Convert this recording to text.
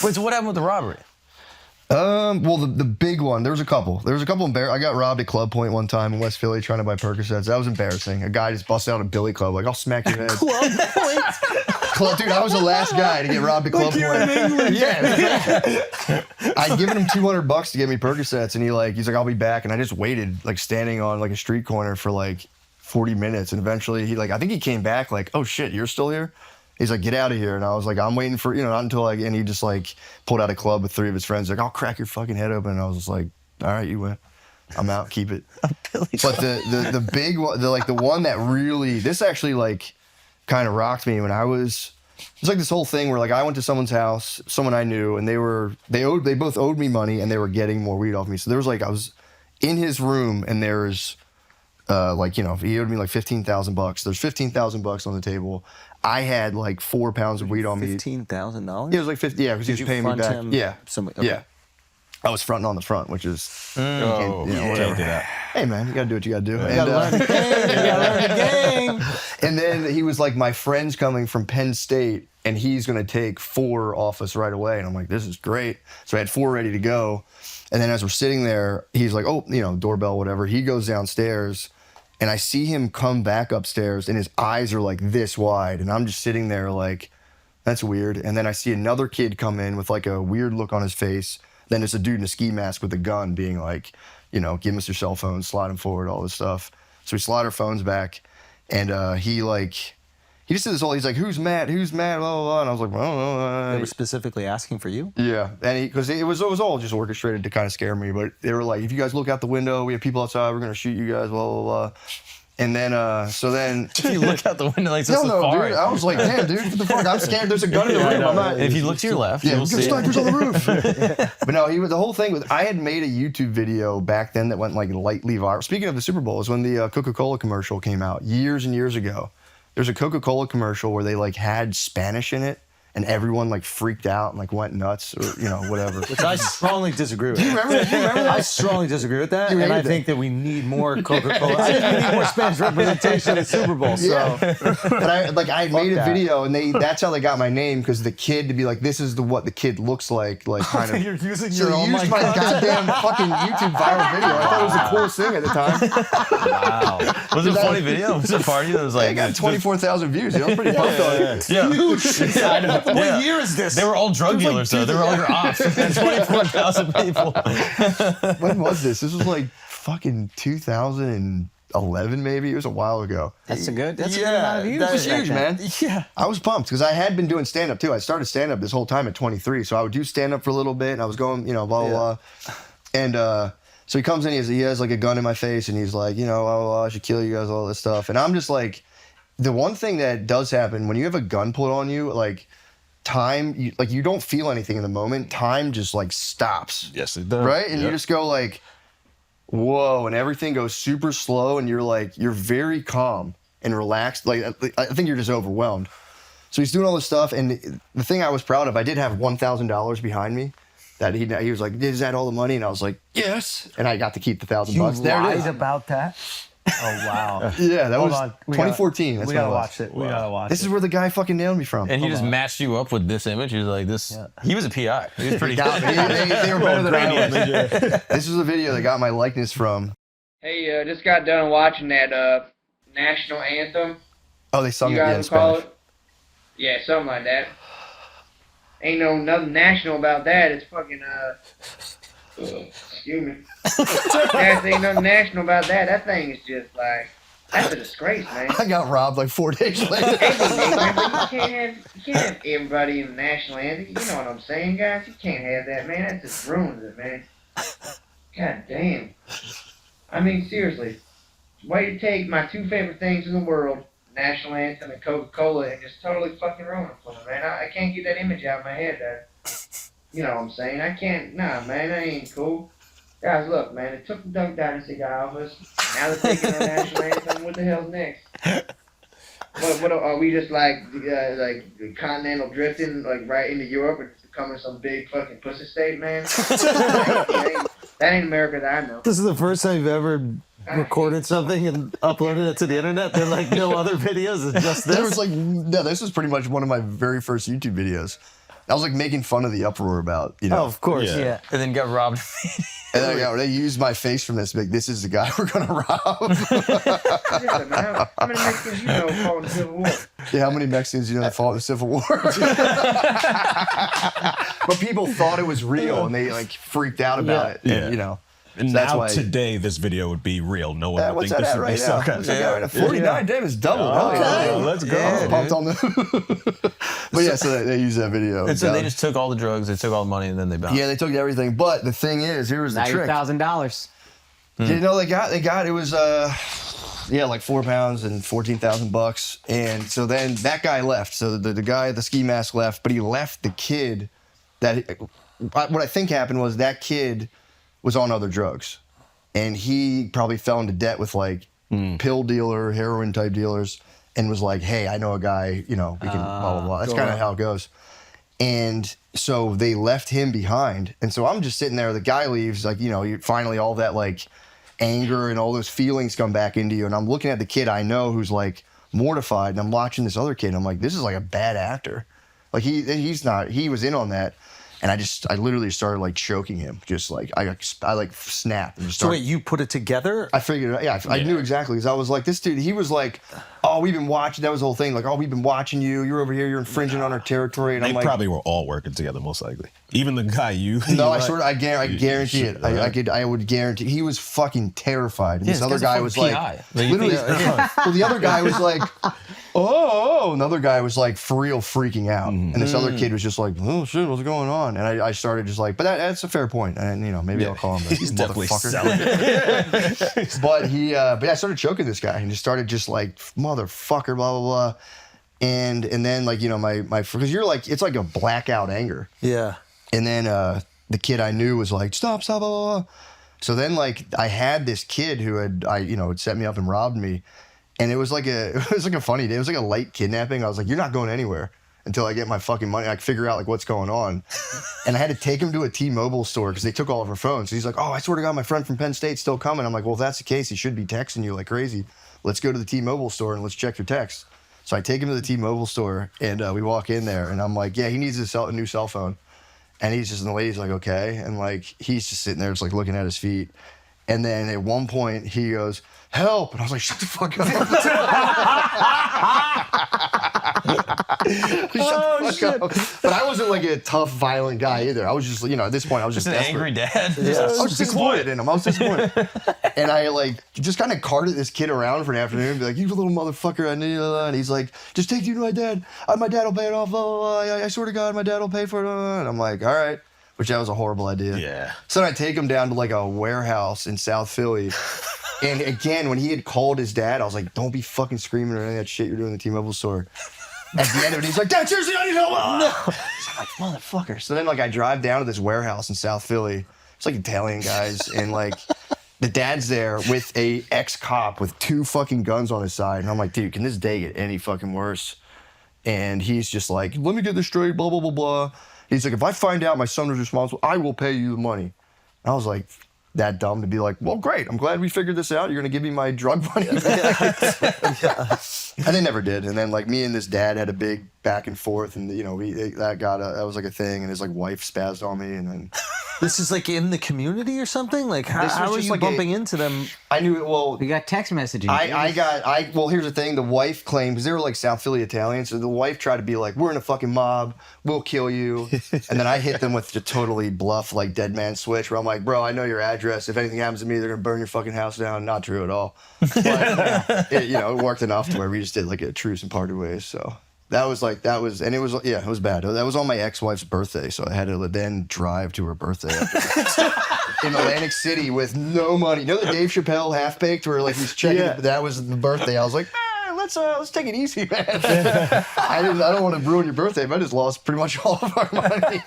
Wait, so what happened with the robbery? Well, the big one, there was a couple. I got robbed at Club Point one time in West Philly trying to buy Percocets. That was embarrassing. A guy just busted out a billy club, like, I'll smack your head. Club Point? Dude, I was the last guy to get robbed at Club Point. Yeah. I'd given him $200 to get me Percocets, and he's like, I'll be back. And I just waited, like, standing on, like, a street corner for, like, 40 minutes. And eventually, I think he came back, like, oh, shit, you're still here? He's like, get out of here. And I was like, I'm waiting for, not until and he just like pulled out a club with 3 of his friends. Like, I'll crack your fucking head open. And I was just like, all right, you win. I'm out, keep it. But the big one, the one that really, this actually like kind of rocked me when it's like this whole thing where like I went to someone's house, someone I knew, and they both owed me money and they were getting more weed off me. So there was like, I was in his room and there's he owed me like $15,000. There's $15,000 on the table. I had like 4 pounds of weed on me. $15,000? Yeah, it was like 50. Yeah, because he was paying me back. Yeah, okay. Yeah. I was fronting on the front, which is whatever. Can't do that. Hey man, you gotta do what you gotta do. You gotta learn the game. You gotta learn the game. And then he was like, my friend's coming from Penn State, and he's gonna take 4 off us right away. And I'm like, this is great. So I had 4 ready to go. And then as we're sitting there, he's like, oh, doorbell, whatever. He goes downstairs. And I see him come back upstairs, and his eyes are like this wide. And I'm just sitting there like, that's weird. And then I see another kid come in with like a weird look on his face. Then it's a dude in a ski mask with a gun being like, give us your cell phones, slide them forward, all this stuff. So we slide our phones back. And he just did this whole, he's like, who's Matt? Who's Matt? Blah, blah, blah. And I was like, well, I don't know. They were specifically asking for you? Yeah. And because it was all just orchestrated to kind of scare me. But they were like, if you guys look out the window, we have people outside, we're going to shoot you guys, blah, blah, blah. And then, if you look out the window like this, no, dude. I was like, damn, dude, what the fuck? I'm scared. There's a gun in the room. I'm not. If you look to your left, you'll see snipers on the roof. But no, the whole thing was, I had made a YouTube video back then that went like lightly viral. Speaking of the Super Bowl, is when the Coca-Cola commercial came out years and years ago. There's a Coca-Cola commercial where they like had Spanish in it, and everyone like freaked out and like went nuts or whatever. Which I strongly disagree with. Do you remember that? I strongly disagree with that, and I think that we need more Coca-Cola. I think we need more Spanish representation at Super Bowl. So, but I made a video, and that's how they got my name, because the kid to be like, this is what the kid looks like kind of. You're using so your they used my goddamn fucking YouTube viral video. I thought it was the coolest thing at the time. Wow. Was it a funny video? Was it a party that was like? I got 24,000 views. It was pretty pumped on it. Yeah. Huge. I know. What year is this? They were all drug dealers, though. They were all your ops. 24,000 people. When was this? This was like fucking 2011, maybe. It was a while ago. That's a good amount of views. That was huge, man. Yeah. I was pumped because I had been doing stand-up, too. I started stand-up this whole time at 23, so I would do stand-up for a little bit, and I was going, blah, blah, blah. And so he comes in, he has like a gun in my face, and he's like, I should kill you guys, all this stuff. And I'm just like, the one thing that does happen when you have a gun pulled on you, like, time, you don't feel anything in the moment. Time just like stops. Yes, it does. Right? And you just go like, whoa, and everything goes super slow, and you're very calm and relaxed. Like, I think you're just overwhelmed. So he's doing all this stuff, and the thing I was proud of, I did have $1,000 behind me. That he was like, is that all the money? And I was like, yes. And I got to keep the $1,000. You lied about that? Oh, wow. Yeah, that was 2014. We gotta watch it. We gotta watch it. This is where the guy fucking nailed me from. And he just matched you up with this image. He was like, this. Yeah. He was a PI. He was pretty good. They were better than I was. This was a video that got my likeness from. Hey, just got done watching that national anthem. Oh, they sung it in Spanish. It? Yeah, something like that. Ain't nothing national about that. It's fucking excuse me. There ain't nothing national about that. That thing is just like, that's a disgrace, man. I got robbed like 4 days later. But you can't have everybody in the national anthem. You know what I'm saying, guys? You can't have that, man. That just ruins it, man. God damn. I mean, seriously. Way to take my 2 favorite things in the world, national anthem and Coca-Cola, and just totally fucking ruin it for me, man. I can't get that image out of my head. You know what I'm saying? I can't. Nah, man, that ain't cool. Guys, look, man, it took the Duck Dynasty guy off us. Now they're taking our national anthem. What the hell's next? What are we just like continental drifting, like right into Europe and becoming some big fucking pussy state, man? That ain't America that I know. This is the first time you've ever recorded something and uploaded it to the internet. They're like, no other videos, it's just this. There was like, no, this was pretty much one of my very first YouTube videos. I was like making fun of the uproar about, you know. Oh, of course. Yeah. And then got robbed. And they used my face from this. Like, this is the guy we're gonna rob. Listen, man, how many Mexicans you know fought in the Civil War? Yeah, how many Mexicans you know that fought in the Civil War? But people thought it was real, and they like freaked out about it. Yeah. And, you know. And So that's now why- today, this video would be real. No one would What's think that this at would right be now? some kind What's that at right now? 49, damn, it's double. Oh, Hell yeah. let's go. I was pumped on the. But yeah, so they use that video. And so they just took all the drugs, they took all the money, and then they bounced. Yeah, they took everything. But the thing is, here was the trick. $90,000. You know, they got it was like 4 pounds and $14,000. And so then that guy left. So the guy, the ski mask left, but he left the kid that what I think happened was that kid was on other drugs. And he probably fell into debt with like pill dealer, heroin type dealers, and was like, hey, I know a guy, you know, we can blah, blah, blah. That's kind of how it goes. And so they left him behind. And so I'm just sitting there, the guy leaves, like, you know, finally all that like anger and all those feelings come back into you. And I'm looking at the kid I know who's like mortified, and I'm watching this other kid, and I'm like, this is like a bad actor. Like he was in on that. And I literally started like choking him, just like I like snapped and just So started. wait, you put it together? I figured, I knew exactly, because I was like, this dude, he was like, oh, we've been watching, that was the whole thing, like, oh, we've been watching you, you're over here, you're infringing on our territory, and They I'm like, probably were all working together, most likely. Even the guy no, I guarantee it. I would guarantee, he was fucking terrified. And this other guy was like, literally, well, the other guy was like, oh, another guy was like for real freaking out. And this other kid was just like, oh shit, what's going on? And I started just like, but that's a fair point. And you know, maybe I'll call him the He's definitely motherfucker. selling it. But I started choking this guy and just started just like, motherfucker, blah, blah, blah. And then like, you know, my because you're like, it's like a blackout anger. Yeah. And then the kid I knew was like, stop, blah, blah, blah. So then like I had this kid who had set me up and robbed me. And it was like a funny day. It was like a light kidnapping. I was like, you're not going anywhere until I get my fucking money. I figure out like what's going on. And I had to take him to a T-Mobile store because they took all of our phones. So he's like, oh, I swear to God, my friend from Penn State's still coming. I'm like, well, if that's the case, he should be texting you like crazy. Let's go to the T-Mobile store and let's check your texts. So I take him to the T-Mobile store and we walk in there and I'm like, yeah, he needs a new cell phone. And and the lady's like, okay. And like, he's just sitting there just like looking at his feet. And then at one point he goes, help. And I was like, shut the fuck up. Shut the fuck up. But I wasn't like a tough, violent guy either. I was just, you know, at this point, I was just an desperate. angry dad. I was disappointed in him. I was disappointed. And I like just kind of carted this kid around for an afternoon and be like, you little motherfucker, I need you. And he's like, just take you to my dad. My dad will pay it off. Blah, blah, blah. I swear to God, my dad will pay for it. And I'm like, all right. Which that was a horrible idea. Yeah. So then I take him down to like a warehouse in South Philly. And again, when he had called his dad, I was like, don't be fucking screaming or any of that shit you're doing in the T-Mobile store. At the end of it, he's like, Dad, seriously, I need help. No. So I'm like, motherfucker. So then like I drive down to this warehouse in South Philly. It's like Italian guys. And like the dad's there with a ex-cop with 2 fucking guns on his side. And I'm like, dude, can this day get any fucking worse? And he's just like, let me get this straight, blah, blah, blah, blah. He's like, if I find out my son was responsible, I will pay you the money. And I was like, that dumb to be like, well, great. I'm glad we figured this out. You're going to give me my drug money back. And they never did. And then like me and this dad had a big back and forth. And, you know, that was like a thing. And his like wife spazzed on me. And then. This is like in the community or something? Like how are you like bumping into them? I knew it. Well, We got text messaging. Well, here's the thing. The wife claimed, because they were like South Philly Italians, so the wife tried to be like, we're in a fucking mob, we'll kill you. And then I hit them with the totally bluff, like dead man switch, where I'm like, bro, I know your address. If anything happens to me, they're going to burn your fucking house down. Not true at all. But it worked enough to where we just did like a truce and parted ways. So it was bad. That was on my ex-wife's birthday, so I had to then drive to her birthday in Atlantic City with no money. You know the Dave Chappelle Half Baked where like he's checking? Yeah. That was the birthday. I was like, let's take it easy, man. I don't want to ruin your birthday, but I just lost pretty much all of our money.